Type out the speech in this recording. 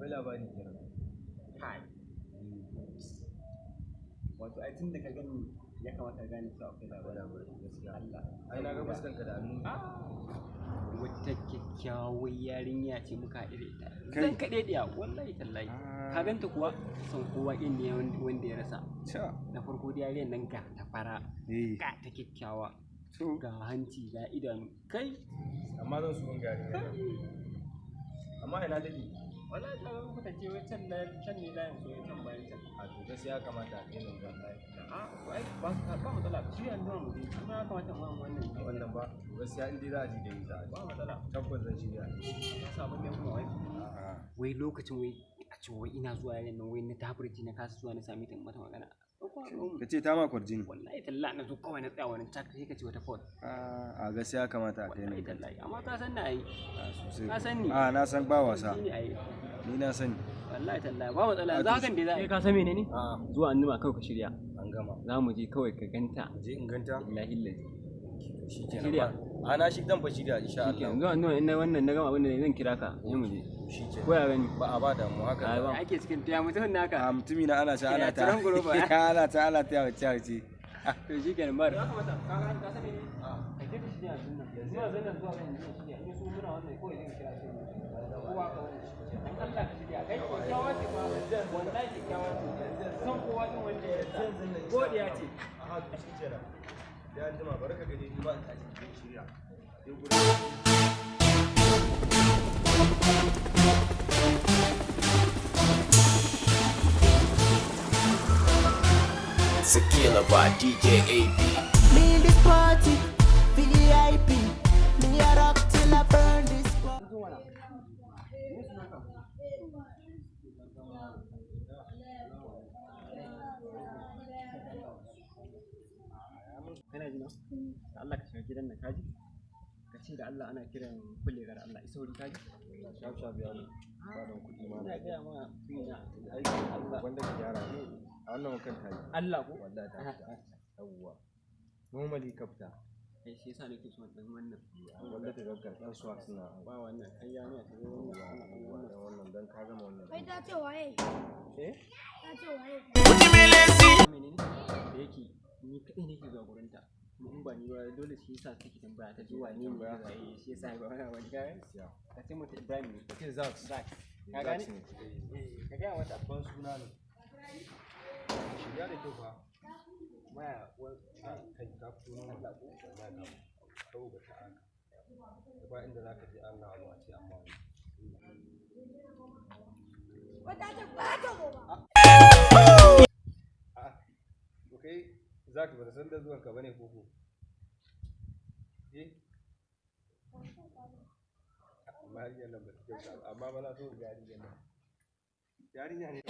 labari kenan. Kai. Wato ai tun da ka gani ya kamata ka gane cewa akwai labari gaskiya. Allah. Ai na ga fuskanka da hannu. Wata kyakkyawar yarinya ce muka haɗu da ita. Zan kaɗe ɗiya wallahi tallahi. Ka ganta kuwa son kowa ɗin ne wanda ya rasa. Na farko da yarinyar nan ga ta fara. Ga ta kyakkyawa. Ga hanci ga idanu. Kai. Amma zan so in gari. Amma ina take. Wallahi ta zama kwatance wai can ne layin so can bayan can. A to gaskiya ya kamata a daina zuwa layin. Ba matsala shi yanzu mu je kuma ya kamata mu wannan ba gaskiya in dai za a ji da yi za a ba matsala tabbas zan shirya sabon ne kuma wai lokacin wai a ce wai ina zuwa yayin nan wai na tabarci na kasa zuwa na sami ta mata magana ka ce ta ma kwarjini wallahi tallahi na zo kawai na tsaya wani tak sai ka ce wata fort a gaskiya ya kamata a kai ne tallahi amma ka san na ai ka san ni na san ba wasa ni na sani wallahi tallahi ba matsala za kan dai za ka san menene zuwa annuma kawai ka shirya an gama za mu je kawai ka ganta je in ganta wallahi lazi shikenan ana shi dan fa shirya insha Allah zuwa annuma in wannan na gama abin da zan kira ka sai mu je shikenan ko ya gani ba a ba da mu haka ba ake cikin tiya mutum naka mutumi na ana ta ana ta ana ta wace to shikenan ba da kamata ka ga ka sani ka je ka shirya yanzu zuwa kan shirya in su muna wannan kawai zan kira sai kowa ka wannan Allah ka shirya kai kyakkyawa ce ba wallahi kyakkyawa ce san kowa din wanda ya rasa godiya ce a shi kenan da an jima barka gani ni ba ta cikin shirya sai gurin Sakila by DJ AB. Me in this party, VIP. Me a rock till I burn this party. Kana ji na? Allah ka shiga gidan nan kaji? Ka ce da Allah ana kiran kulle gar Allah isa wuri kaji? Shaf ya ne. Ba don kuɗi ma. Ina ga ma kunya aiki Allah wanda ka gyara ne. A wannan kan tayi. Allah ko? Wallahi ta fita. Yawwa. Normally ka fita. Shi yasa nake so dan wannan. Wanda ta gaggar dan suwa suna ba wannan kayya ne ta zo wannan dan ka gama wannan. Kai ta ce waye? Ta ce waye? Menene? Da yake ni kadai nake zuwa gurin ta. In ba ni ba dole shi yasa take tambaya ta ji wani ne ba shi yasa ba wani ga ka ce mata Ibrahim ne kace Zak ka gane ka ga wata ban suna ne shirya da tofa maya kai ka fito nan Allah ko Allah ka kawo ga ta'ala ba inda zaka je Allah abu a ce amma Wata ce ba ta zo ba. Okay Zaki ba san da zuwan ka bane koko amma har yanzu ba ta kyauta amma ba na so yarinya ne